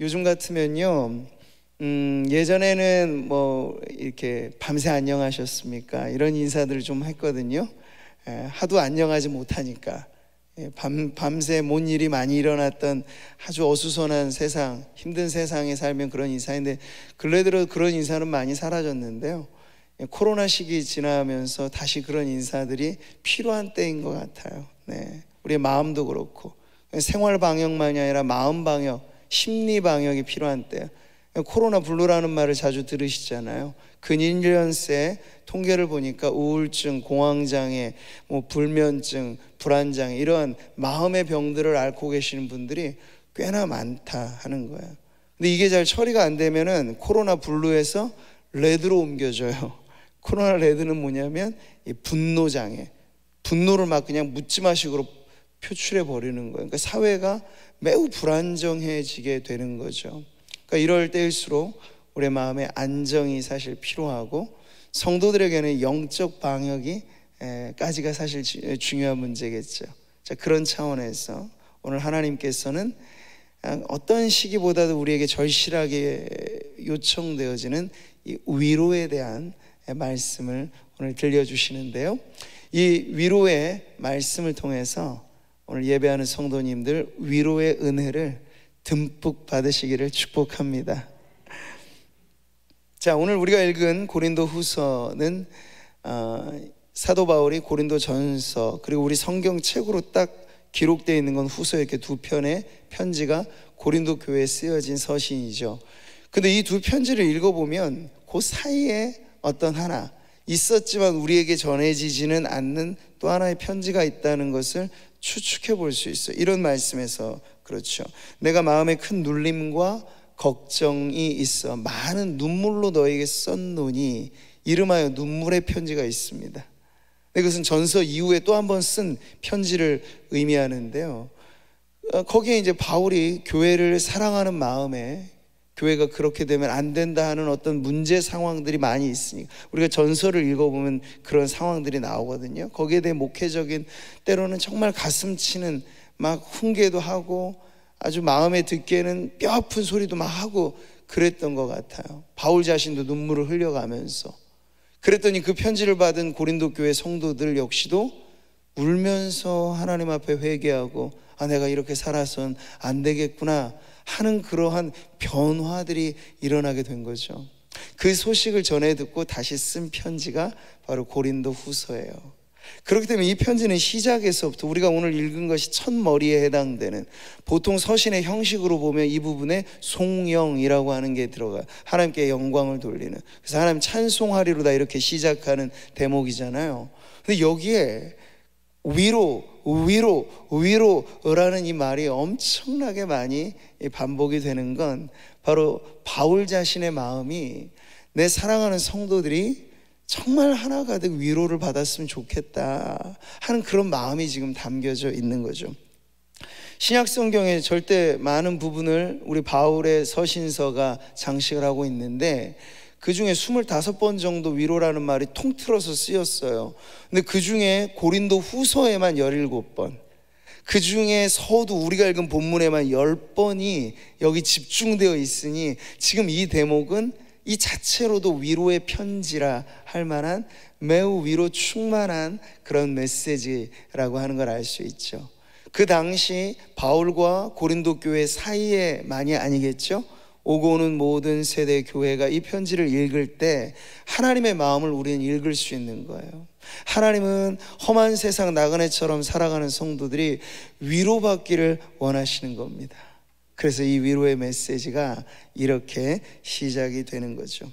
요즘 같으면요, 예전에는 뭐 이렇게 밤새 안녕하셨습니까? 이런 인사들을 좀 했거든요. 하도 안녕하지 못하니까. 밤새 뭔 일이 많이 일어났던 아주 어수선한 세상, 힘든 세상에 살면 그런 인사인데, 근래 들어 그런 인사는 많이 사라졌는데요. 코로나 시기 지나면서 다시 그런 인사들이 필요한 때인 것 같아요. 우리의 마음도 그렇고, 생활 방역만이 아니라 마음 방역, 심리 방역이 필요한 때예요. 코로나 블루라는 말을 자주 들으시잖아요. 근 1년새 통계를 보니까 우울증, 공황장애, 불면증, 불안장애, 이런 마음의 병들을 앓고 계시는 분들이 꽤나 많다 하는 거예요. 근데 이게 잘 처리가 안 되면은 코로나 블루에서 레드로 옮겨져요. 코로나 레드는 뭐냐면 이 분노장애, 분노를 막 그냥 묻지마식으로 표출해 버리는 거예요. 그러니까 사회가 매우 불안정해지게 되는 거죠. 그러니까 이럴 때일수록 우리 마음의 안정이 사실 필요하고, 성도들에게는 영적 방역이 까지가 사실 중요한 문제겠죠. 자, 그런 차원에서 오늘 하나님께서는 어떤 시기보다도 우리에게 절실하게 요청되어지는 이 위로에 대한 말씀을 오늘 들려주시는데요, 이 위로의 말씀을 통해서 오늘 예배하는 성도님들 위로의 은혜를 듬뿍 받으시기를 축복합니다. 자, 오늘 우리가 읽은 고린도 후서는 사도 바울이 고린도 전서, 그리고 우리 성경책으로 딱 기록되어 있는 건 후서, 이렇게 두 편의 편지가 고린도 교회에 쓰여진 서신이죠. 근데 이 두 편지를 읽어보면 그 사이에 어떤 하나 있었지만 우리에게 전해지지는 않는 또 하나의 편지가 있다는 것을 추측해 볼 수 있어요. 이런 말씀에서 그렇죠. 내가 마음에 큰 눌림과 걱정이 있어 많은 눈물로 너에게 썼노니, 이름하여 눈물의 편지가 있습니다. 이것은 전서 이후에 또 한 번 쓴 편지를 의미하는데요, 거기에 이제 바울이 교회를 사랑하는 마음에, 교회가 그렇게 되면 안 된다 하는 어떤 문제 상황들이 많이 있으니까, 우리가 전서를 읽어보면 그런 상황들이 나오거든요. 거기에 대해 목회적인, 때로는 정말 가슴 치는 막 훈계도 하고 아주 마음에 듣기에는 뼈 아픈 소리도 막 하고 그랬던 것 같아요. 바울 자신도 눈물을 흘려가면서. 그랬더니 그 편지를 받은 고린도 교회 성도들 역시도 울면서 하나님 앞에 회개하고, 내가 이렇게 살아선 안 되겠구나 하는 그러한 변화들이 일어나게 된 거죠. 그 소식을 전해 듣고 다시 쓴 편지가 바로 고린도 후서예요. 그렇기 때문에 이 편지는 시작에서부터, 우리가 오늘 읽은 것이 첫 머리에 해당되는, 보통 서신의 형식으로 보면 이 부분에 송영이라고 하는 게 들어가요. 하나님께 영광을 돌리는, 그래서 하나님 찬송하리로다 이렇게 시작하는 대목이잖아요. 근데 여기에 위로라는 이 말이 엄청나게 많이 반복이 되는 건 바로 바울 자신의 마음이, 내 사랑하는 성도들이 정말 하나 가득 위로를 받았으면 좋겠다 하는 그런 마음이 지금 담겨져 있는 거죠. 신약 성경에 절대 많은 부분을 우리 바울의 서신서가 장식을 하고 있는데, 그 중에 25번 정도 위로라는 말이 통틀어서 쓰였어요. 근데 그 중에 고린도 후서에만 17번, 그 중에 서두, 우리가 읽은 본문에만 10번이 여기 집중되어 있으니, 지금 이 대목은 이 자체로도 위로의 편지라 할 만한 매우 위로 충만한 그런 메시지라고 하는 걸 알 수 있죠. 그 당시 바울과 고린도 교회 사이에만이 아니겠죠. 오고 오는 모든 세대 교회가 이 편지를 읽을 때 하나님의 마음을 우리는 읽을 수 있는 거예요. 하나님은 험한 세상 나그네처럼 살아가는 성도들이 위로받기를 원하시는 겁니다. 그래서 이 위로의 메시지가 이렇게 시작이 되는 거죠.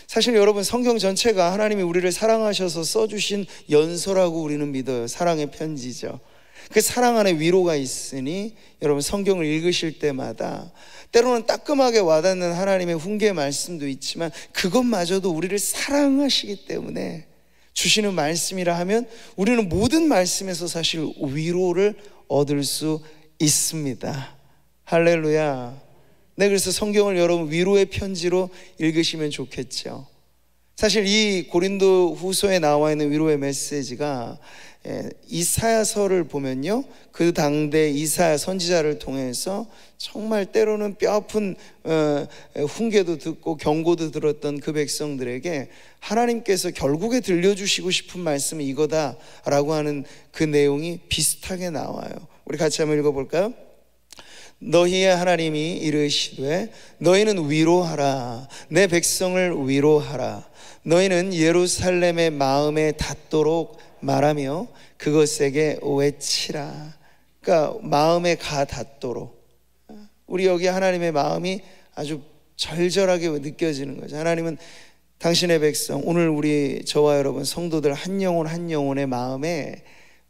사실 여러분, 성경 전체가 하나님이 우리를 사랑하셔서 써주신 연서라고 우리는 믿어요. 사랑의 편지죠. 그 사랑 안에 위로가 있으니 여러분, 성경을 읽으실 때마다 때로는 따끔하게 와닿는 하나님의 훈계 말씀도 있지만, 그것마저도 우리를 사랑하시기 때문에 주시는 말씀이라 하면 우리는 모든 말씀에서 사실 위로를 얻을 수 있습니다. 할렐루야. 그래서 성경을 여러분 위로의 편지로 읽으시면 좋겠죠. 사실 이 고린도 후서에 나와 있는 위로의 메시지가 이사야서를 보면요, 그 당대 이사야 선지자를 통해서 정말 때로는 뼈아픈 훈계도 듣고 경고도 들었던 그 백성들에게 하나님께서 결국에 들려주시고 싶은 말씀이 이거다라고 하는 그 내용이 비슷하게 나와요. 우리 같이 한번 읽어볼까요? 너희의 하나님이 이르시되 너희는 위로하라, 내 백성을 위로하라. 너희는 예루살렘의 마음에 닿도록 말하며 그것에게 외치라. 그러니까 마음에 가 닿도록. 우리 여기 하나님의 마음이 아주 절절하게 느껴지는 거죠. 하나님은 당신의 백성, 오늘 우리 저와 여러분 성도들 한 영혼 한 영혼의 마음에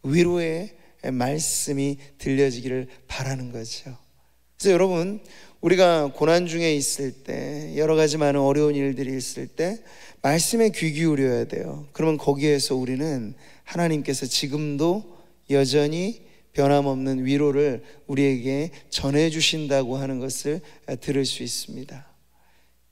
위로의 말씀이 들려지기를 바라는 거죠. 그래서 여러분, 우리가 고난 중에 있을 때, 여러 가지 많은 어려운 일들이 있을 때 말씀에 귀 기울여야 돼요. 그러면 거기에서 우리는 하나님께서 지금도 여전히 변함없는 위로를 우리에게 전해주신다고 하는 것을 들을 수 있습니다.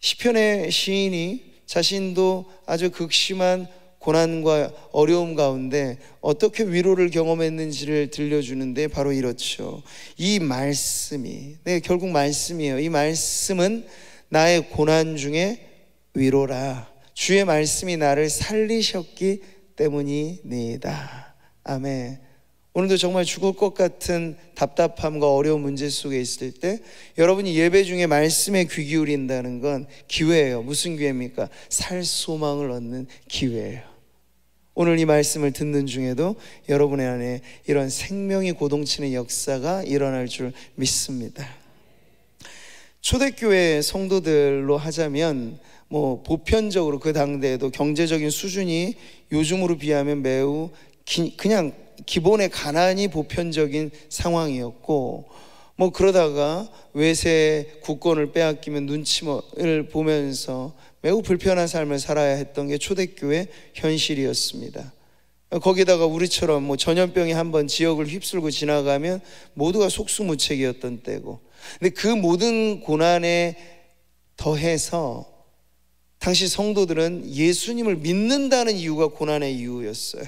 시편의 시인이 자신도 아주 극심한 고난과 어려움 가운데 어떻게 위로를 경험했는지를 들려주는데 바로 이렇죠. 이 말씀이, 결국 말씀이에요. 이 말씀은 나의 고난 중에 위로라. 주의 말씀이 나를 살리셨기 때문이니이다. 아멘. 오늘도 정말 죽을 것 같은 답답함과 어려운 문제 속에 있을 때 여러분이 예배 중에 말씀에 귀 기울인다는 건 기회예요. 무슨 기회입니까? 살 소망을 얻는 기회예요. 오늘 이 말씀을 듣는 중에도 여러분의 안에 이런 생명이 고동치는 역사가 일어날 줄 믿습니다. 초대교회 성도들로 하자면 보편적으로 그 당대에도 경제적인 수준이 요즘으로 비하면 매우 그냥 기본의 가난이 보편적인 상황이었고, 그러다가 외세 국권을 빼앗기면 눈치를 보면서 매우 불편한 삶을 살아야 했던 게 초대교회 현실이었습니다. 거기다가 우리처럼 전염병이 한번 지역을 휩쓸고 지나가면 모두가 속수무책이었던 때고, 근데 그 모든 고난에 더해서 당시 성도들은 예수님을 믿는다는 이유가 고난의 이유였어요.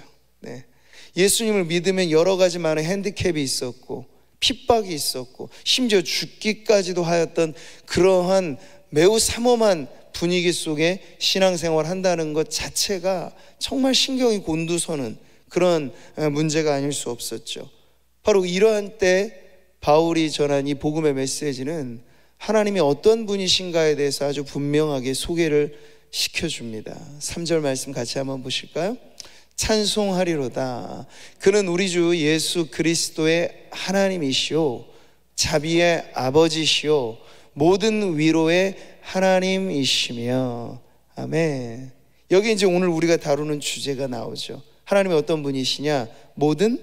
예수님을 믿으면 여러 가지 많은 핸디캡이 있었고 핍박이 있었고 심지어 죽기까지도 하였던 그러한 매우 삼엄한 분위기 속에 신앙생활을 한다는 것 자체가 정말 신경이 곤두서는 그런 문제가 아닐 수 없었죠. 바로 이러한 때 바울이 전한 이 복음의 메시지는 하나님이 어떤 분이신가에 대해서 아주 분명하게 소개를 시켜줍니다. 3절 말씀 같이 한번 보실까요? 찬송하리로다. 그는 우리 주 예수 그리스도의 하나님이시오, 자비의 아버지시오, 모든 위로의 하나님이시며. 아멘. 여기 이제 오늘 우리가 다루는 주제가 나오죠. 하나님이 어떤 분이시냐? 모든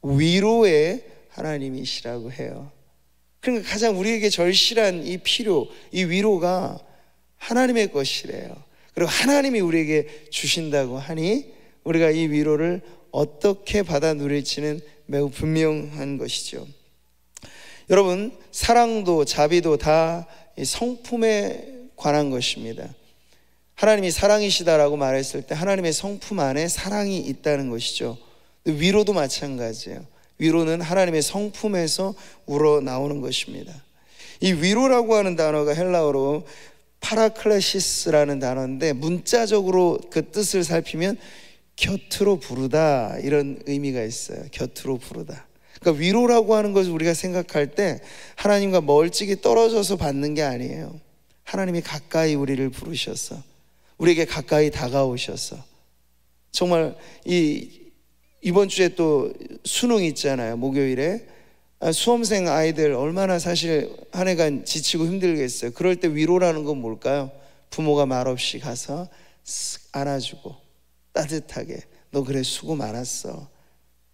위로의 하나님이시라고 해요. 그러니까 가장 우리에게 절실한 이 필요, 이 위로가 하나님의 것이래요. 그리고 하나님이 우리에게 주신다고 하니 우리가 이 위로를 어떻게 받아 누릴지는 매우 분명한 것이죠. 여러분, 사랑도 자비도 다 성품에 관한 것입니다. 하나님이 사랑이시다라고 말했을 때 하나님의 성품 안에 사랑이 있다는 것이죠. 위로도 마찬가지예요. 위로는 하나님의 성품에서 우러나오는 것입니다. 이 위로라고 하는 단어가 헬라어로 파라클레시스라는 단어인데 문자적으로 그 뜻을 살피면 곁으로 부르다, 이런 의미가 있어요. 곁으로 부르다. 그러니까 위로라고 하는 것을 우리가 생각할 때 하나님과 멀찍이 떨어져서 받는 게 아니에요. 하나님이 가까이 우리를 부르셔서 우리에게 가까이 다가오셔서, 정말 이번 주에 또 수능 있잖아요. 목요일에 수험생 아이들 얼마나 사실 한 해간 지치고 힘들겠어요. 그럴 때 위로라는 건 뭘까요? 부모가 말없이 가서 쓱 안아주고 따뜻하게, 너 그래 수고 많았어,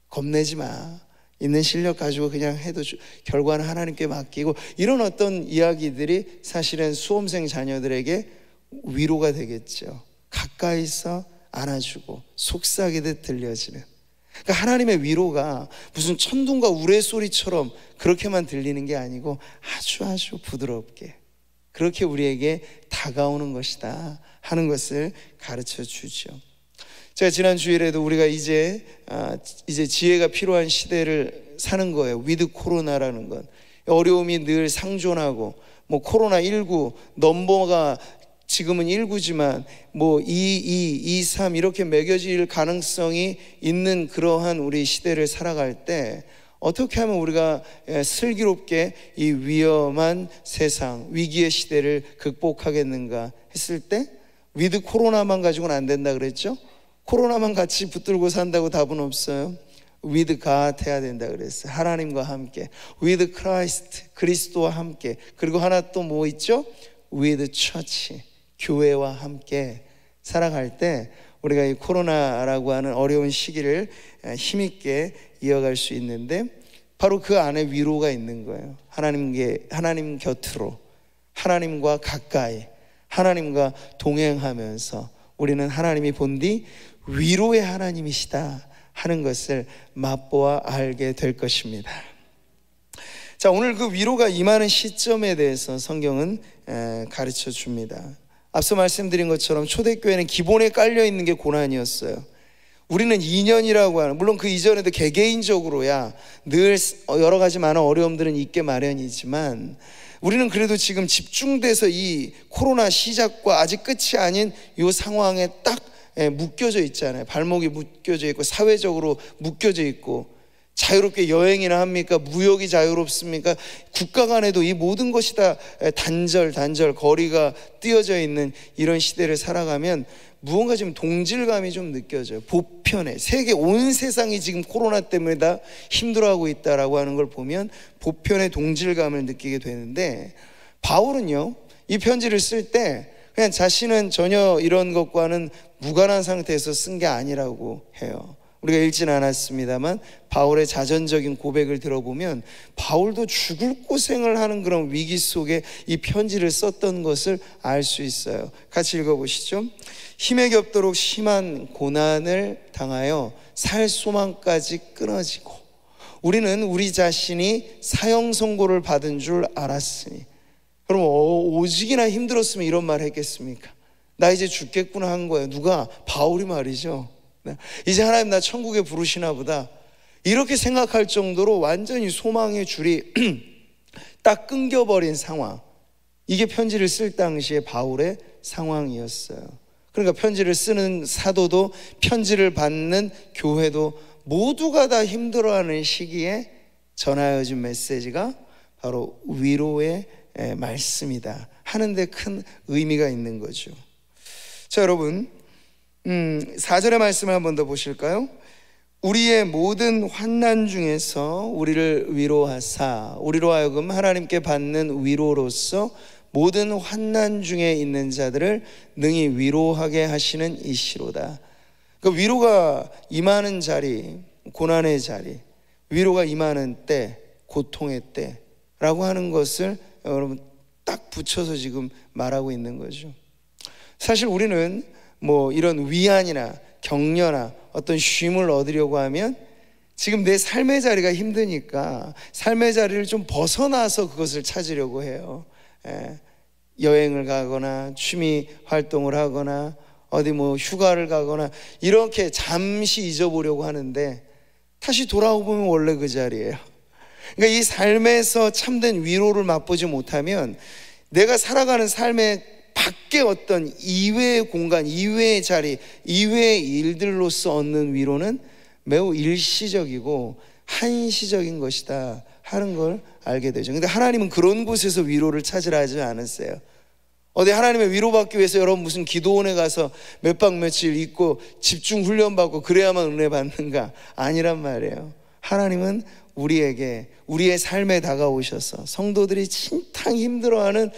겁내지 마, 있는 실력 가지고 그냥 해도 결과는 하나님께 맡기고, 이런 어떤 이야기들이 사실은 수험생 자녀들에게 위로가 되겠죠. 가까이서 안아주고 속삭이듯 들려지는. 그러니까 하나님의 위로가 무슨 천둥과 우레소리처럼 그렇게만 들리는 게 아니고 아주 부드럽게 그렇게 우리에게 다가오는 것이다 하는 것을 가르쳐 주죠. 제가 지난 주일에도 우리가 이제 지혜가 필요한 시대를 사는 거예요. 위드 코로나라는 건 어려움이 늘 상존하고, 뭐 코로나19 넘버가 지금은 19지만 뭐 22, 23 이렇게 매겨질 가능성이 있는 그러한 우리 시대를 살아갈 때 어떻게 하면 우리가 슬기롭게 이 위험한 세상, 위기의 시대를 극복하겠는가 했을 때 위드 코로나만 가지고는 안 된다 그랬죠? 코로나만 같이 붙들고 산다고 답은 없어요. with God 해야 된다 그랬어요. 하나님과 함께, with Christ, 그리스도와 함께. 그리고 하나 또 뭐 있죠? with church, 교회와 함께 살아갈 때 우리가 이 코로나라고 하는 어려운 시기를 힘있게 이어갈 수 있는데, 바로 그 안에 위로가 있는 거예요. 하나님 곁으로, 하나님과 가까이, 하나님과 동행하면서 우리는 하나님이 본디 위로의 하나님이시다 하는 것을 맛보아 알게 될 것입니다. 자, 오늘 그 위로가 임하는 시점에 대해서 성경은 가르쳐 줍니다. 앞서 말씀드린 것처럼 초대교회는 기본에 깔려 있는 게 고난이었어요. 우리는 2년이라고 하는, 물론 그 이전에도 개개인적으로야 늘 여러 가지 많은 어려움들은 있게 마련이지만, 우리는 그래도 지금 집중돼서 이 코로나 시작과 아직 끝이 아닌 이 상황에 딱 묶여져 있잖아요. 발목이 묶여져 있고 사회적으로 묶여져 있고, 자유롭게 여행이나 합니까? 무역이 자유롭습니까? 국가 간에도 이 모든 것이 다 단절 거리가 띄어져 있는 이런 시대를 살아가면 무언가 좀 동질감이 좀 느껴져요. 보편에 세계 온 세상이 지금 코로나 때문에 다 힘들어하고 있다라고 하는 걸 보면 보편의 동질감을 느끼게 되는데, 바울은요 이 편지를 쓸 때 그냥 자신은 전혀 이런 것과는 무관한 상태에서 쓴 게 아니라고 해요. 우리가 읽진 않았습니다만 바울의 자전적인 고백을 들어보면 바울도 죽을 고생을 하는 그런 위기 속에 이 편지를 썼던 것을 알 수 있어요. 같이 읽어보시죠. 힘에 겹도록 심한 고난을 당하여 살 소망까지 끊어지고, 우리는 우리 자신이 사형 선고를 받은 줄 알았으니. 그럼 오직이나 힘들었으면 이런 말 했겠습니까? 나 이제 죽겠구나 한 거예요. 누가? 바울이 말이죠. 이제 하나님 나 천국에 부르시나 보다, 이렇게 생각할 정도로 완전히 소망의 줄이 딱 끊겨버린 상황. 이게 편지를 쓸 당시에 바울의 상황이었어요. 그러니까 편지를 쓰는 사도도 편지를 받는 교회도 모두가 다 힘들어하는 시기에 전하여진 메시지가 바로 위로의 말씀이다 하는데 큰 의미가 있는 거죠. 자, 여러분 4절의 말씀을 한 번 더 보실까요? 우리의 모든 환난 중에서 우리를 위로하사, 우리로 하여금 하나님께 받는 위로로서 모든 환난 중에 있는 자들을 능히 위로하게 하시는 이시로다. 그 위로가 임하는 자리, 고난의 자리, 위로가 임하는 때, 고통의 때라고 하는 것을 여러분 딱 붙여서 지금 말하고 있는 거죠. 사실 우리는 뭐 이런 위안이나 격려나 어떤 쉼을 얻으려고 하면 지금 내 삶의 자리가 힘드니까 삶의 자리를 좀 벗어나서 그것을 찾으려고 해요. 여행을 가거나 취미 활동을 하거나 어디 뭐 휴가를 가거나 이렇게 잠시 잊어보려고 하는데, 다시 돌아오면 원래 그 자리예요. 그러니까 이 삶에서 참된 위로를 맛보지 못하면 내가 살아가는 삶의 밖에 어떤 이외의 공간, 이외의 자리, 이외의 일들로서 얻는 위로는 매우 일시적이고 한시적인 것이다 하는 걸 알게 되죠. 근데 하나님은 그런 곳에서 위로를 찾으라 하지 않았어요. 어디 하나님의 위로받기 위해서 여러분 무슨 기도원에 가서 몇 박 며칠 있고 집중 훈련받고 그래야만 은혜 받는가? 아니란 말이에요. 하나님은 우리에게, 우리의 삶에 다가오셔서 성도들이 진탕 힘들어하는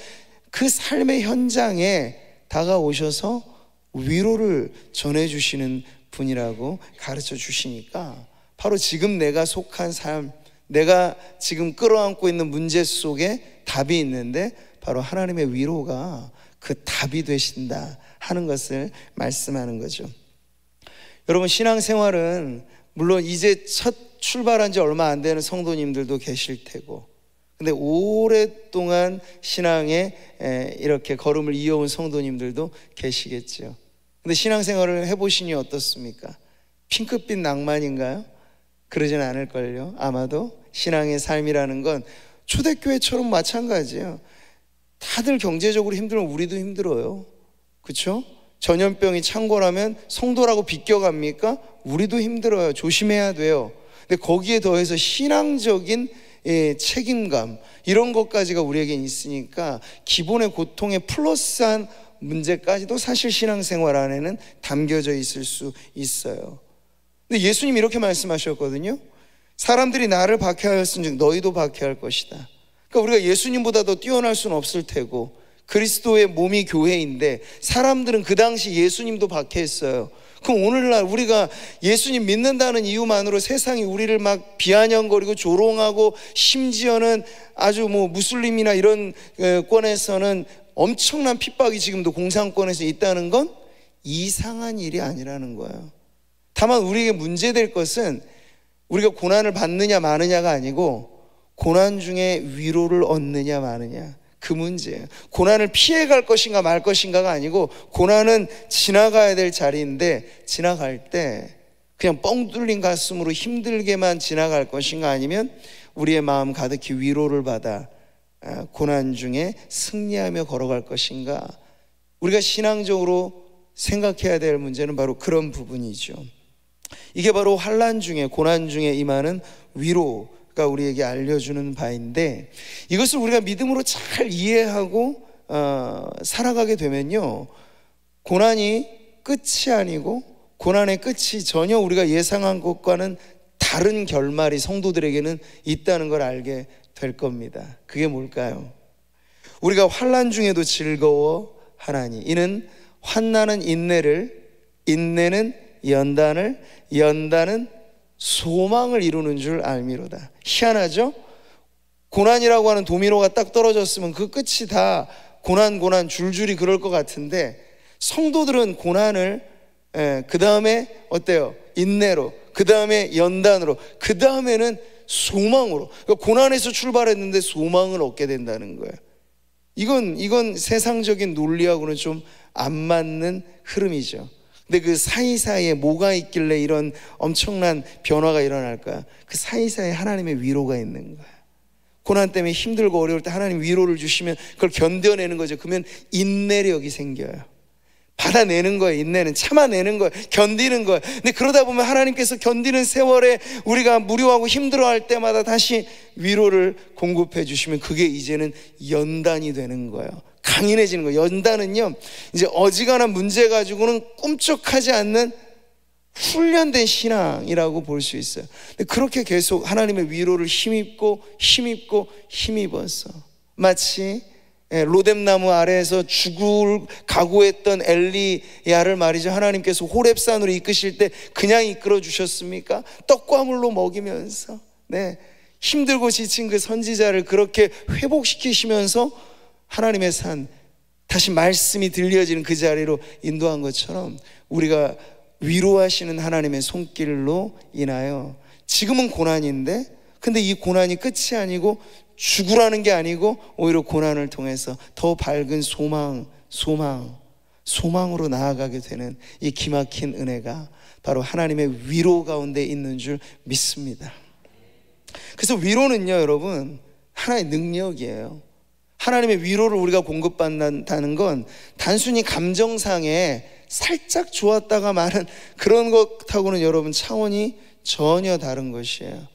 그 삶의 현장에 다가오셔서 위로를 전해주시는 분이라고 가르쳐 주시니까, 바로 지금 내가 속한 삶, 내가 지금 끌어안고 있는 문제 속에 답이 있는데 바로 하나님의 위로가 그 답이 되신다 하는 것을 말씀하는 거죠. 여러분, 신앙생활은 물론 이제 첫 출발한 지 얼마 안 되는 성도님들도 계실 테고, 근데 오랫동안 신앙에 이렇게 걸음을 이어온 성도님들도 계시겠죠. 근데 신앙생활을 해보시니 어떻습니까? 핑크빛 낭만인가요? 그러진 않을걸요. 아마도 신앙의 삶이라는 건 초대교회처럼 마찬가지예요. 다들 경제적으로 힘들면 우리도 힘들어요. 그렇죠? 전염병이 창궐하면 성도라고 비껴갑니까? 우리도 힘들어요. 조심해야 돼요. 근데 거기에 더해서 신앙적인 책임감, 이런 것까지가 우리에겐 있으니까 기본의 고통에 플러스한 문제까지도 사실 신앙생활 안에는 담겨져 있을 수 있어요. 근데 예수님이 이렇게 말씀하셨거든요. 사람들이 나를 박해하였은즉 너희도 박해할 것이다. 그러니까 우리가 예수님보다 더 뛰어날 수는 없을 테고, 그리스도의 몸이 교회인데 사람들은 그 당시 예수님도 박해했어요. 그럼 오늘날 우리가 예수님 믿는다는 이유만으로 세상이 우리를 막 비아냥거리고 조롱하고, 심지어는 아주 무슬림이나 이런 권에서는 엄청난 핍박이 지금도 공산권에서 있다는 건 이상한 일이 아니라는 거예요. 다만 우리에게 문제될 것은 우리가 고난을 받느냐 마느냐가 아니고 고난 중에 위로를 얻느냐 마느냐, 그 문제예요. 고난을 피해갈 것인가 말 것인가가 아니고, 고난은 지나가야 될 자리인데 지나갈 때 그냥 뻥 뚫린 가슴으로 힘들게만 지나갈 것인가, 아니면 우리의 마음 가득히 위로를 받아 고난 중에 승리하며 걸어갈 것인가. 우리가 신앙적으로 생각해야 될 문제는 바로 그런 부분이죠. 이게 바로 환난 중에, 고난 중에 임하는 위로가 우리에게 알려주는 바인데, 이것을 우리가 믿음으로 잘 이해하고 살아가게 되면요, 고난이 끝이 아니고, 고난의 끝이 전혀 우리가 예상한 것과는 다른 결말이 성도들에게는 있다는 걸 알게 될 겁니다. 그게 뭘까요? 우리가 환난 중에도 즐거워하나니 이는 환난은 인내를, 인내는 연단을, 연단은 소망을 이루는 줄 알미로다. 희한하죠? 고난이라고 하는 도미노가 딱 떨어졌으면 그 끝이 다 고난 줄줄이 그럴 것 같은데, 성도들은 고난을 그 다음에 어때요? 인내로, 그 다음에 연단으로, 그 다음에는 소망으로. 그러니까 고난에서 출발했는데 소망을 얻게 된다는 거예요. 이건 세상적인 논리하고는 좀 안 맞는 흐름이죠. 근데 그 사이사이에 뭐가 있길래 이런 엄청난 변화가 일어날까? 그 사이사이에 하나님의 위로가 있는 거야. 고난 때문에 힘들고 어려울 때 하나님 위로를 주시면 그걸 견뎌내는 거죠. 그러면 인내력이 생겨요. 받아내는 거예요. 인내는 참아내는 거예요. 견디는 거예요. 근데 그러다 보면 하나님께서 견디는 세월에 우리가 무료하고 힘들어할 때마다 다시 위로를 공급해 주시면 그게 이제는 연단이 되는 거예요. 강인해지는 거예요. 연단은요, 이제 어지간한 문제 가지고는 꿈쩍하지 않는 훈련된 신앙이라고 볼 수 있어요. 근데 그렇게 계속 하나님의 위로를 힘입고 힘입어서, 마치 로뎀나무 아래에서 죽을 각오했던 엘리야를 말이죠, 하나님께서 호렙산으로 이끄실 때 그냥 이끌어 주셨습니까? 떡과 물로 먹이면서 힘들고 지친 그 선지자를 그렇게 회복시키시면서 하나님의 산, 다시 말씀이 들려지는 그 자리로 인도한 것처럼, 우리가 위로하시는 하나님의 손길로 인하여 지금은 고난인데, 근데 이 고난이 끝이 아니고 죽으라는 게 아니고 오히려 고난을 통해서 더 밝은 소망으로 나아가게 되는 이 기막힌 은혜가 바로 하나님의 위로 가운데 있는 줄 믿습니다. 그래서 위로는요, 여러분, 하나의 능력이에요. 하나님의 위로를 우리가 공급받는다는 건 단순히 감정상에 살짝 좋았다가 마는 그런 것하고는 여러분 차원이 전혀 다른 것이에요.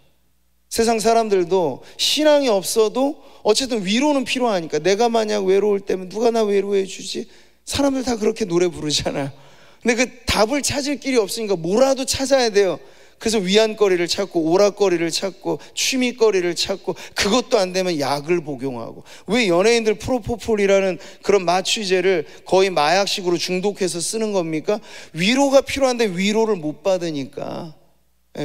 세상 사람들도 신앙이 없어도 어쨌든 위로는 필요하니까, 내가 만약 외로울 때면 누가 나 위로해 주지? 사람들 다 그렇게 노래 부르잖아요. 근데 그 답을 찾을 길이 없으니까 뭐라도 찾아야 돼요. 그래서 위안거리를 찾고 오락거리를 찾고 취미거리를 찾고, 그것도 안 되면 약을 복용하고. 왜 연예인들 프로포폴이라는 그런 마취제를 거의 마약식으로 중독해서 쓰는 겁니까? 위로가 필요한데 위로를 못 받으니까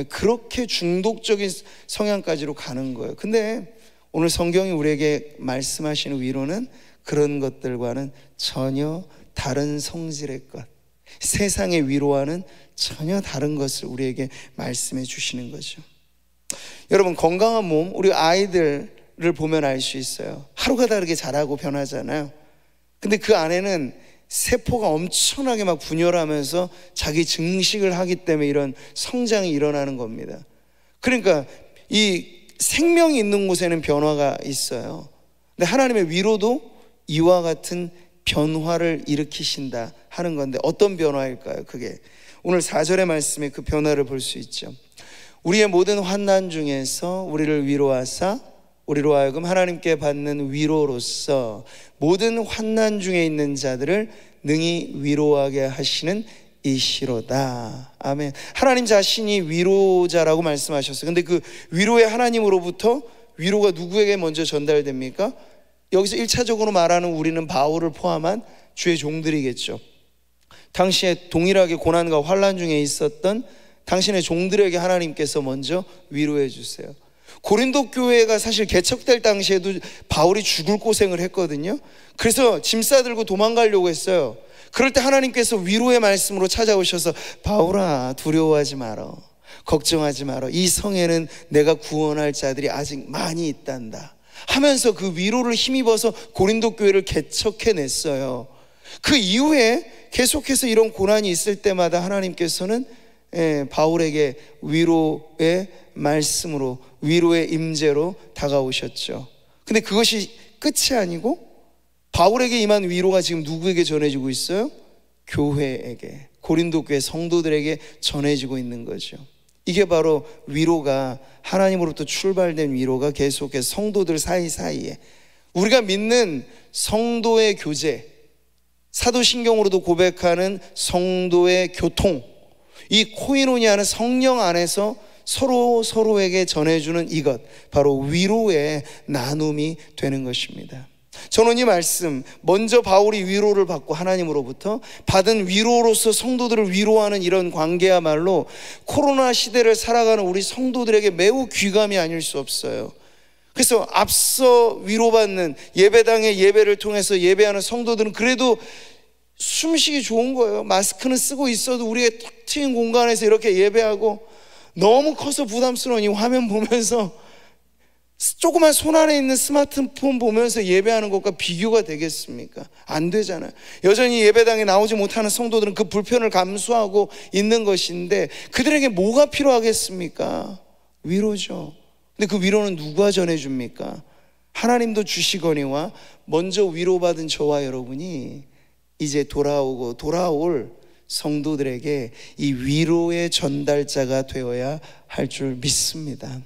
그렇게 중독적인 성향까지로 가는 거예요. 근데 오늘 성경이 우리에게 말씀하시는 위로는 그런 것들과는 전혀 다른 성질의 것, 세상의 위로와는 전혀 다른 것을 우리에게 말씀해 주시는 거죠. 여러분, 건강한 몸, 우리 아이들 보면 알 수 있어요. 하루가 다르게 자라고 변하잖아요. 근데 그 안에는 세포가 엄청나게 막 분열하면서 자기 증식을 하기 때문에 이런 성장이 일어나는 겁니다. 그러니까 이 생명이 있는 곳에는 변화가 있어요. 근데 하나님의 위로도 이와 같은 변화를 일으키신다 하는 건데, 어떤 변화일까요? 그게 오늘 4절의 말씀에 그 변화를 볼 수 있죠. 우리의 모든 환난 중에서 우리를 위로하사 우리로 하여금 하나님께 받는 위로로서 모든 환난 중에 있는 자들을 능히 위로하게 하시는 이시로다. 아멘. 하나님 자신이 위로자라고 말씀하셨어요. 근데 그 위로의 하나님으로부터 위로가 누구에게 먼저 전달됩니까? 여기서 1차적으로 말하는 우리는 바울을 포함한 주의 종들이겠죠. 당시에 동일하게 고난과 환난 중에 있었던 당신의 종들에게 하나님께서 먼저 위로해 주세요. 고린도 교회가 사실 개척될 당시에도 바울이 죽을 고생을 했거든요. 그래서 짐 싸들고 도망가려고 했어요. 그럴 때 하나님께서 위로의 말씀으로 찾아오셔서 바울아, 두려워하지 마라, 걱정하지 마라, 이 성에는 내가 구원할 자들이 아직 많이 있단다 하면서 그 위로를 힘입어서 고린도 교회를 개척해냈어요. 그 이후에 계속해서 이런 고난이 있을 때마다 하나님께서는 바울에게 위로의 말씀으로, 위로의 임재로 다가오셨죠. 근데 그것이 끝이 아니고 바울에게 임한 위로가 지금 누구에게 전해지고 있어요? 교회에게, 고린도 교회 성도들에게 전해지고 있는 거죠. 이게 바로 위로가, 하나님으로부터 출발된 위로가 계속해서 성도들 사이사이에, 우리가 믿는 성도의 교제, 사도신경으로도 고백하는 성도의 교통, 이 코이노니아는 성령 안에서 서로에게 전해주는 이것, 바로 위로의 나눔이 되는 것입니다. 저는 이 말씀, 먼저 바울이 위로를 받고 하나님으로부터 받은 위로로서 성도들을 위로하는 이런 관계야말로 코로나 시대를 살아가는 우리 성도들에게 매우 귀감이 아닐 수 없어요. 그래서 앞서 위로받는 예배당의 예배를 통해서 예배하는 성도들은 그래도 숨쉬기 좋은 거예요. 마스크는 쓰고 있어도 우리의 탁 트인 공간에서 이렇게 예배하고, 너무 커서 부담스러운 이 화면 보면서 조그만 손 안에 있는 스마트폰 보면서 예배하는 것과 비교가 되겠습니까? 안 되잖아요. 여전히 예배당에 나오지 못하는 성도들은 그 불편을 감수하고 있는 것인데, 그들에게 뭐가 필요하겠습니까? 위로죠. 근데 그 위로는 누가 전해줍니까? 하나님도 주시거니와 먼저 위로받은 저와 여러분이 이제 돌아올 성도들에게 이 위로의 전달자가 되어야 할 줄 믿습니다.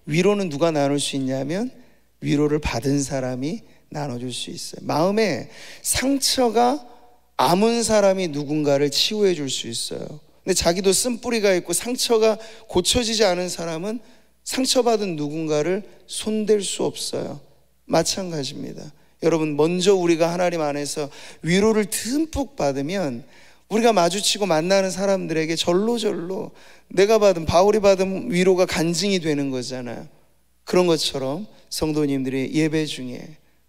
위로는 누가 나눌 수 있냐면 위로를 받은 사람이 나눠줄 수 있어요. 마음에 상처가 아문 사람이 누군가를 치유해 줄 수 있어요. 근데 자기도 쓴뿌리가 있고 상처가 고쳐지지 않은 사람은 상처받은 누군가를 손댈 수 없어요. 마찬가지입니다. 여러분, 먼저 우리가 하나님 안에서 위로를 듬뿍 받으면 우리가 마주치고 만나는 사람들에게 절로 내가 받은, 바울이 받은 위로가 간증이 되는 거잖아요. 그런 것처럼 성도님들이 예배 중에,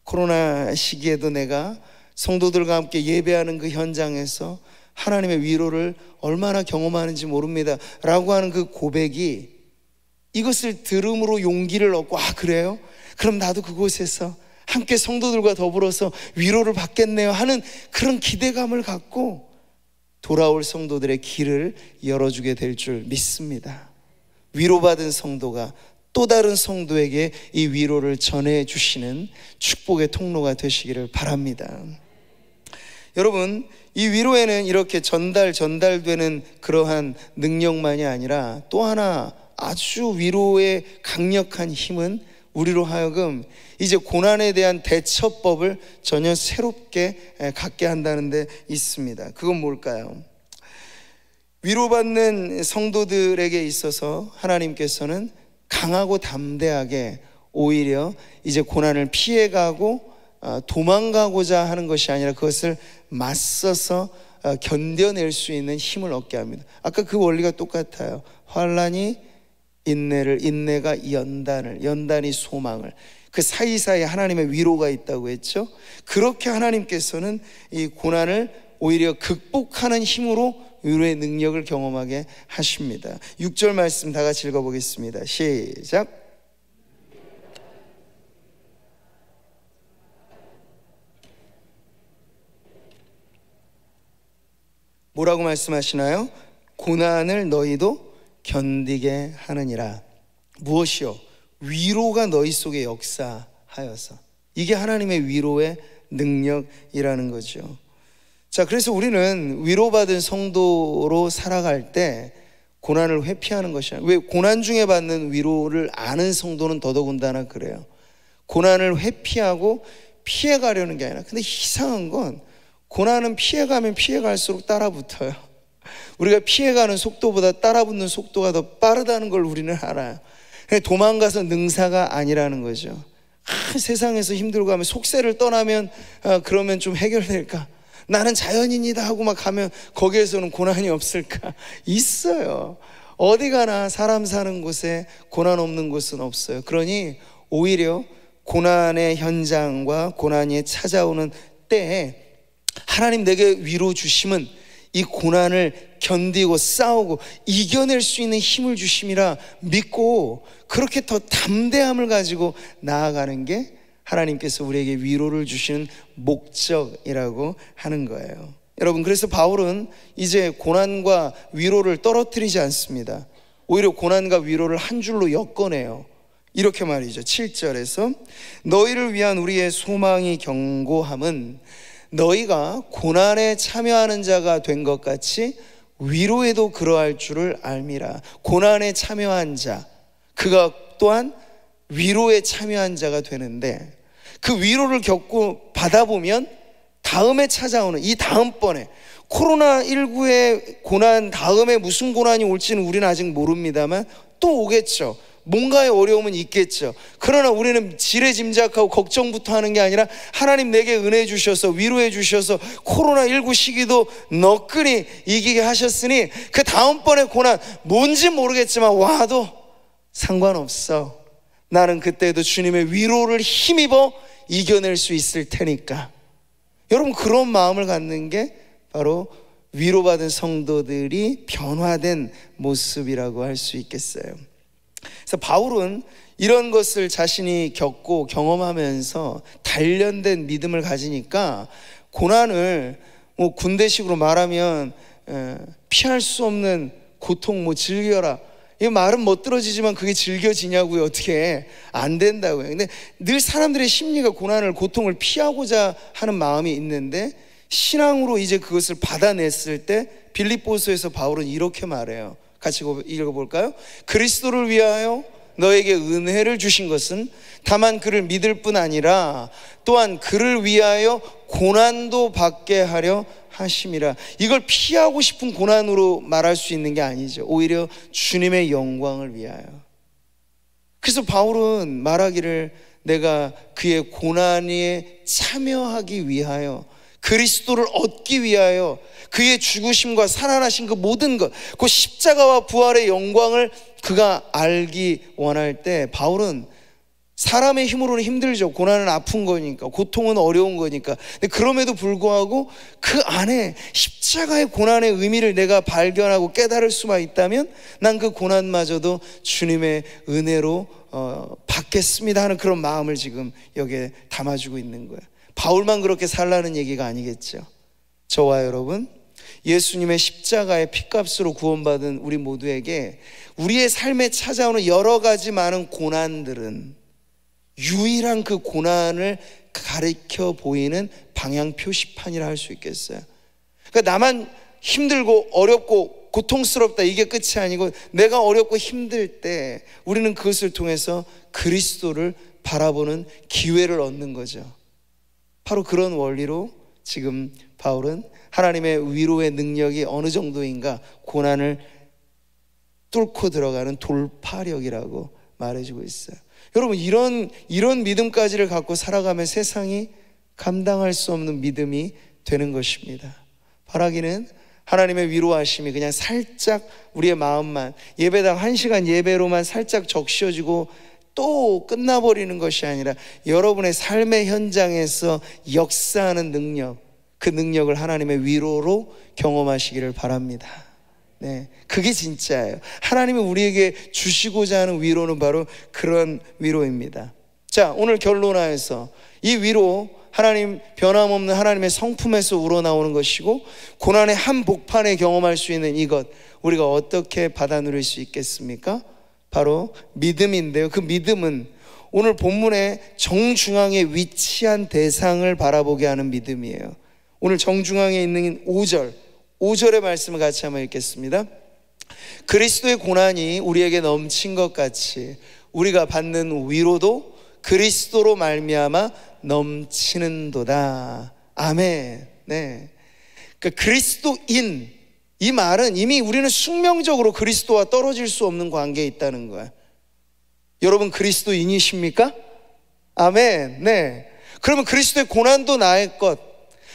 코로나 시기에도 내가 성도들과 함께 예배하는 그 현장에서 하나님의 위로를 얼마나 경험하는지 모릅니다 라고 하는 그 고백이, 이것을 들음으로 용기를 얻고, 아 그래요? 그럼 나도 그곳에서 함께 성도들과 더불어서 위로를 받겠네요 하는 그런 기대감을 갖고 돌아올 성도들의 길을 열어주게 될 줄 믿습니다. 위로받은 성도가 또 다른 성도에게 이 위로를 전해주시는 축복의 통로가 되시기를 바랍니다. 여러분, 이 위로에는 이렇게 전달되는 그러한 능력만이 아니라 또 하나 아주 위로의 강력한 힘은 우리로 하여금 이제 고난에 대한 대처법을 전혀 새롭게 갖게 한다는 데 있습니다. 그건 뭘까요? 위로받는 성도들에게 있어서 하나님께서는 강하고 담대하게 오히려 이제 고난을 피해가고 도망가고자 하는 것이 아니라 그것을 맞서서 견뎌낼 수 있는 힘을 얻게 합니다. 아까 그 원리가 똑같아요. 환난이 인내를, 인내가 연단을, 연단이 소망을, 그 사이사이에 하나님의 위로가 있다고 했죠. 그렇게 하나님께서는 이 고난을 오히려 극복하는 힘으로 위로의 능력을 경험하게 하십니다. 6절 말씀 다 같이 읽어보겠습니다. 시작. 뭐라고 말씀하시나요? 고난을 너희도 견디게 하느니라. 무엇이요? 위로가 너희 속에 역사하여서. 이게 하나님의 위로의 능력이라는 거죠. 자, 그래서 우리는 위로받은 성도로 살아갈 때 고난을 회피하는 것이 아니라, 왜 고난 중에 받는 위로를 아는 성도는 더더군다나 그래요. 고난을 회피하고 피해가려는 게 아니라, 근데 이상한 건 고난은 피해가면 피해갈수록 따라붙어요. 우리가 피해가는 속도보다 따라붙는 속도가 더 빠르다는 걸 우리는 알아요. 도망가서 능사가 아니라는 거죠. 세상에서 힘들고 하면 속세를 떠나면 그러면 좀 해결될까? 나는 자연인이다 하고 막 가면 거기에서는 고난이 없을까? 있어요. 어디 가나 사람 사는 곳에 고난 없는 곳은 없어요. 그러니 오히려 고난의 현장과 고난이 찾아오는 때에 하나님 내게 위로 주심은 이 고난을 견디고 싸우고 이겨낼 수 있는 힘을 주심이라 믿고 그렇게 더 담대함을 가지고 나아가는 게 하나님께서 우리에게 위로를 주시는 목적이라고 하는 거예요. 여러분, 그래서 바울은 이제 고난과 위로를 떨어뜨리지 않습니다. 오히려 고난과 위로를 한 줄로 엮어내요. 이렇게 말이죠. 7절에서 너희를 위한 우리의 소망이 견고함은 너희가 고난에 참여하는 자가 된 것 같이 위로에도 그러할 줄을 알미라. 고난에 참여한 자, 그가 또한 위로에 참여한 자가 되는데, 그 위로를 겪고 받아보면 다음에 찾아오는 이 다음번에 코로나19의 고난 다음에 무슨 고난이 올지는 우리는 아직 모릅니다만 또 오겠죠. 뭔가의 어려움은 있겠죠. 그러나 우리는 지레짐작하고 걱정부터 하는 게 아니라 하나님 내게 은혜 주셔서 위로해 주셔서 코로나19 시기도 너끈히 이기게 하셨으니 그 다음번에 고난 뭔지 모르겠지만 와도 상관없어. 나는 그때도 주님의 위로를 힘입어 이겨낼 수 있을 테니까. 여러분, 그런 마음을 갖는 게 바로 위로받은 성도들이 변화된 모습이라고 할 수 있겠어요. 그래서 바울은 이런 것을 자신이 겪고 경험하면서 단련된 믿음을 가지니까 고난을 뭐 군대식으로 말하면 피할 수 없는 고통, 즐겨라, 이 말은 멋들어지지만 그게 즐겨지냐고요? 어떻게 안 된다고요. 근데 늘 사람들의 심리가 고난을, 고통을 피하고자 하는 마음이 있는데 신앙으로 이제 그것을 받아냈을 때 빌립보서에서 바울은 이렇게 말해요. 같이 읽어볼까요? 그리스도를 위하여 너에게 은혜를 주신 것은 다만 그를 믿을 뿐 아니라 또한 그를 위하여 고난도 받게 하려 하심이라. 이걸 피하고 싶은 고난으로 말할 수 있는 게 아니죠. 오히려 주님의 영광을 위하여. 그래서 바울은 말하기를 내가 그의 고난에 참여하기 위하여, 그리스도를 얻기 위하여, 그의 죽으심과 살아나신 그 모든 것, 그 십자가와 부활의 영광을 그가 알기 원할 때 바울은 사람의 힘으로는 힘들죠. 고난은 아픈 거니까, 고통은 어려운 거니까. 근데 그럼에도 불구하고 그 안에 십자가의 고난의 의미를 내가 발견하고 깨달을 수만 있다면 난 그 고난마저도 주님의 은혜로 받겠습니다 하는 그런 마음을 지금 여기에 담아주고 있는 거예요. 바울만 그렇게 살라는 얘기가 아니겠죠. 저와 여러분, 예수님의 십자가의 피값으로 구원받은 우리 모두에게 우리의 삶에 찾아오는 여러 가지 많은 고난들은 유일한 그 고난을 가리켜 보이는 방향 표시판이라 할 수 있겠어요. 그러니까 나만 힘들고 어렵고 고통스럽다, 이게 끝이 아니고 내가 어렵고 힘들 때 우리는 그것을 통해서 그리스도를 바라보는 기회를 얻는 거죠. 바로 그런 원리로 지금 바울은 하나님의 위로의 능력이 어느 정도인가 고난을 뚫고 들어가는 돌파력이라고 말해주고 있어요. 여러분, 이런 믿음까지를 갖고 살아가면 세상이 감당할 수 없는 믿음이 되는 것입니다. 바라기는 하나님의 위로하심이 그냥 살짝 우리의 마음만, 예배당 1시간 예배로만 살짝 적셔지고 또 끝나버리는 것이 아니라 여러분의 삶의 현장에서 역사하는 능력, 그 능력을 하나님의 위로로 경험하시기를 바랍니다. 네, 그게 진짜예요. 하나님이 우리에게 주시고자 하는 위로는 바로 그런 위로입니다. 자, 오늘 결론하여서 이 위로 하나님, 변함없는 하나님의 성품에서 우러나오는 것이고 고난의 한복판에 경험할 수 있는 이것, 우리가 어떻게 받아 누릴 수 있겠습니까? 바로 믿음인데요. 그 믿음은 오늘 본문의 정중앙에 위치한 대상을 바라보게 하는 믿음이에요. 오늘 정중앙에 있는 5절의 말씀을 같이 한번 읽겠습니다. 그리스도의 고난이 우리에게 넘친 것 같이 우리가 받는 위로도 그리스도로 말미암아 넘치는도다. 아멘. 네. 그러니까 그리스도인, 이 말은 이미 우리는 숙명적으로 그리스도와 떨어질 수 없는 관계에 있다는 거야. 여러분 그리스도인이십니까? 아멘. 네. 그러면 그리스도의 고난도 나의 것.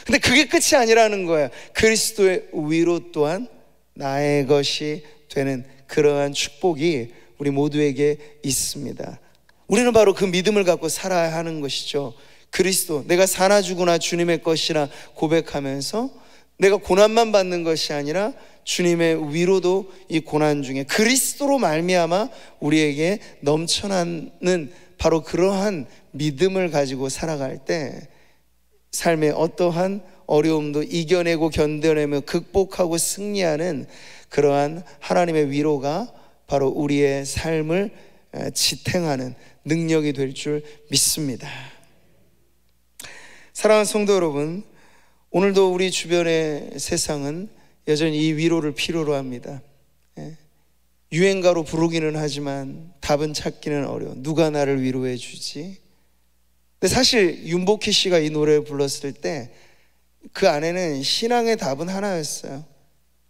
근데 그게 끝이 아니라는 거야. 그리스도의 위로 또한 나의 것이 되는 그러한 축복이 우리 모두에게 있습니다. 우리는 바로 그 믿음을 갖고 살아야 하는 것이죠. 그리스도, 내가 사나 죽으나 주님의 것이라 고백하면서 내가 고난만 받는 것이 아니라 주님의 위로도 이 고난 중에 그리스도로 말미암아 우리에게 넘쳐나는 바로 그러한 믿음을 가지고 살아갈 때 삶의 어떠한 어려움도 이겨내고 견뎌내며 극복하고 승리하는 그러한 하나님의 위로가 바로 우리의 삶을 지탱하는 능력이 될 줄 믿습니다. 사랑하는 성도 여러분, 오늘도 우리 주변의 세상은 여전히 이 위로를 필요로 합니다. 유행가로 부르기는 하지만 답은 찾기는 어려워. 누가 나를 위로해 주지? 근데 사실 윤복희 씨가 이 노래를 불렀을 때 그 안에는 신앙의 답은 하나였어요.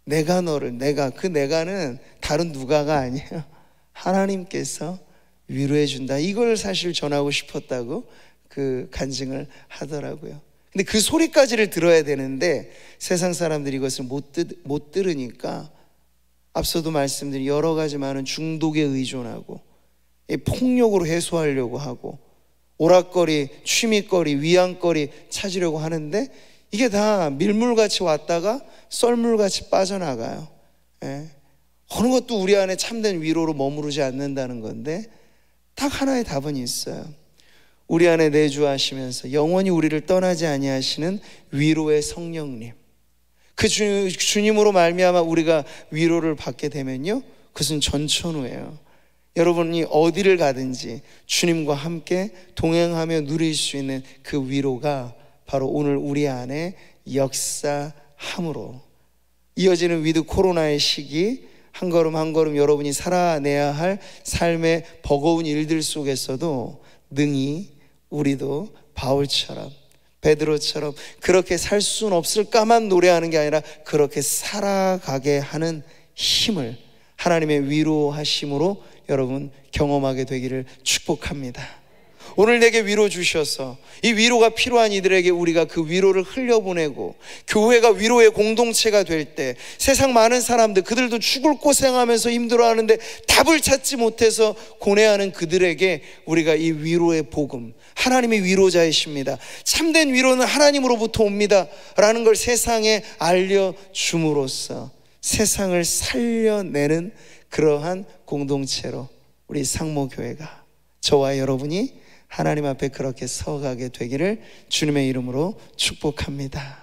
내가 너를, 그 내가는 다른 누가가 아니에요. 하나님께서 위로해 준다. 이걸 사실 전하고 싶었다고 그 간증을 하더라고요. 근데 그 소리까지를 들어야 되는데 세상 사람들이 이것을 못 들으니까 앞서도 말씀드린 여러 가지 많은 중독에 의존하고 폭력으로 해소하려고 하고 오락거리, 취미거리, 위안거리 찾으려고 하는데 이게 다 밀물같이 왔다가 썰물같이 빠져나가요. 어느 것도 우리 안에 참된 위로로 머무르지 않는다는 건데 딱 하나의 답은 있어요. 우리 안에 내주하시면서 영원히 우리를 떠나지 아니하시는 위로의 성령님, 그 주님으로 말미암아 우리가 위로를 받게 되면요, 그것은 전천후예요. 여러분이 어디를 가든지 주님과 함께 동행하며 누릴 수 있는 그 위로가 바로 오늘 우리 안에 역사함으로 이어지는 위드 코로나의 시기, 한 걸음 한 걸음 여러분이 살아내야 할 삶의 버거운 일들 속에서도 능히 우리도 바울처럼, 베드로처럼 그렇게 살 수는 없을까만 노래하는 게 아니라 그렇게 살아가게 하는 힘을 하나님의 위로하심으로 여러분 경험하게 되기를 축복합니다. 오늘 내게 위로 주셔서 이 위로가 필요한 이들에게 우리가 그 위로를 흘려보내고 교회가 위로의 공동체가 될 때 세상 많은 사람들, 그들도 죽을 고생하면서 힘들어하는데 답을 찾지 못해서 고뇌하는 그들에게 우리가 이 위로의 복음, 하나님의 위로자이십니다, 참된 위로는 하나님으로부터 옵니다 라는 걸 세상에 알려줌으로써 세상을 살려내는 그러한 공동체로 우리 상모교회가, 저와 여러분이 하나님 앞에 그렇게 서가게 되기를 주님의 이름으로 축복합니다.